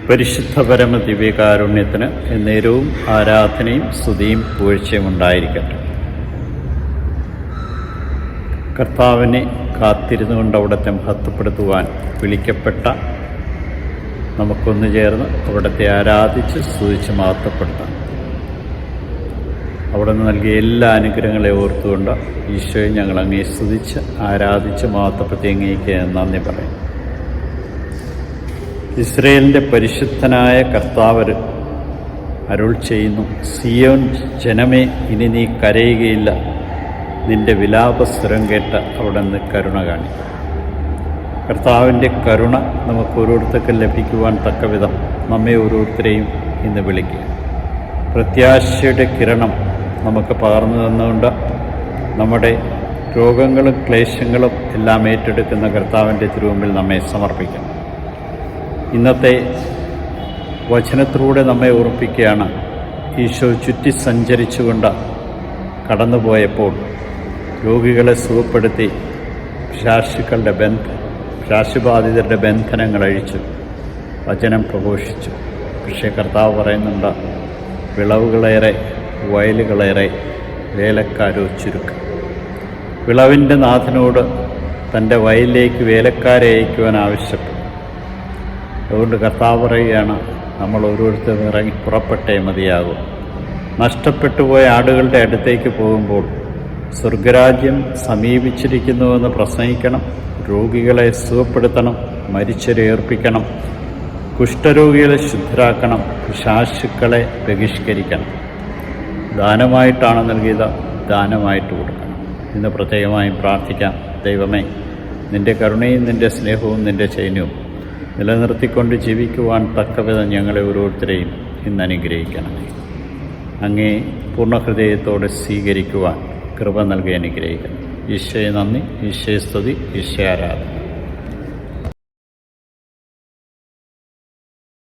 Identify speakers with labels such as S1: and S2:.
S1: പരിശുദ്ധ പരമ ദിവ്യകാരുണ്യത്തിന് എന്നേരവും ആരാധനയും സ്തുതിയും പുകഴ്ചയും ഉണ്ടായിരിക്കട്ടെ. കർത്താവിനെ കാത്തിരുന്നുകൊണ്ട് അവിടുത്തെ മഹത്വപ്പെടുത്തുവാൻ വിളിക്കപ്പെട്ട നമുക്കൊന്നു ചേർന്ന് അവിടുത്തെ ആരാധിച്ച് സ്തുതിച്ച് മഹത്വപ്പെടുത്താം. അവിടുന്ന് നൽകിയ എല്ലാ അനുഗ്രഹങ്ങളെ ഓർത്തുകൊണ്ട് ഈശോയെ ഞങ്ങൾ അങ്ങേ സ്തുതിച്ച് ആരാധിച്ച് മഹത്വപ്പെടുത്തി അങ്ങേക്ക് നന്ദി പറയും. ഇസ്രയേലിൻ്റെ പരിശുദ്ധനായ കർത്താവ് അരുൾ ചെയ്യുന്നു, സിയോൻ ജനമേ, ഇനി നീ കരയുകയില്ല, നിന്റെ വിലാപസ്വരം കേട്ട് അവിടുന്ന് കരുണ കാണിക്കും. കർത്താവിൻ്റെ കരുണ നമുക്ക് ഓരോരുത്തർക്കും ലഭിക്കുവാൻ തക്കവിധം നമ്മെ ഓരോരുത്തരെയും ഇന്ന് വിളിക്കുക. പ്രത്യാശയുടെ കിരണം നമുക്ക് പകർന്നു തന്നുകൊണ്ട് നമ്മുടെ രോഗങ്ങളും ക്ലേശങ്ങളും എല്ലാം ഏറ്റെടുക്കുന്ന കർത്താവിൻ്റെ തിരുമുമ്പിൽ നമ്മെ സമർപ്പിക്കണം. ഇന്നത്തെ വചനത്തിലൂടെ നമ്മെ ഓർപ്പിക്കുകയാണ്, ഈശോ ചുറ്റി സഞ്ചരിച്ചുകൊണ്ട് കടന്നുപോയപ്പോൾ രോഗികളെ സുഖപ്പെടുത്തി പിശാചുബാധിതരുടെ ബന്ധനങ്ങൾ അഴിച്ചു, വചനം പ്രഘോഷിച്ചു. പക്ഷേ കർത്താവ് പറയുന്നുണ്ട്, വിളവുകളേറെ വയലുകളേറെ, വേലക്കാരോ ചുരുക്കം. വിളവിൻ്റെ നാഥനോട് തൻ്റെ വയലിലേക്ക് വേലക്കാരെ അയക്കുവാൻ ആവശ്യപ്പെട്ടു. അതുകൊണ്ട് കർത്താവ് പറയുകയാണ്, നമ്മൾ ഓരോരുത്തരും ഇറങ്ങി പുറപ്പെട്ടേ മതിയാകും. നഷ്ടപ്പെട്ടുപോയ ആടുകളുടെ അടുത്തേക്ക് പോകുമ്പോൾ സ്വർഗരാജ്യം സമീപിച്ചിരിക്കുന്നുവെന്ന് പ്രസംഗിക്കണം, രോഗികളെ സുഖപ്പെടുത്തണം, മരിച്ചവരെ ഏർപ്പിക്കണം, കുഷ്ഠരോഗികളെ ശുദ്ധരാക്കണം, പിശാചുക്കളെ ബഹിഷ്കരിക്കണം. ദാനമായിട്ടാണ് നൽകിയത്, ദാനമായിട്ട് കൊടുക്കണം. ഇന്ന് പ്രത്യേകമായും പ്രാർത്ഥിക്കാം. ദൈവമേ, നിൻ്റെ കരുണയും നിൻ്റെ സ്നേഹവും നിൻ്റെ ചൈന്യവും നിലനിർത്തിക്കൊണ്ട് ജീവിക്കുവാൻ തക്കവിധം ഞങ്ങളെ ഓരോരുത്തരെയും ഇന്ന് അനുഗ്രഹിക്കണമേ. അങ്ങേ പൂർണ്ണഹൃദയത്തോടെ സ്വീകരിക്കുവാൻ കൃപ നൽകി അനുഗ്രഹിക്കണം. ഈശോയെ നന്ദി, ഈശോയെ സ്തുതി, ഈശോയെ ആരാധന.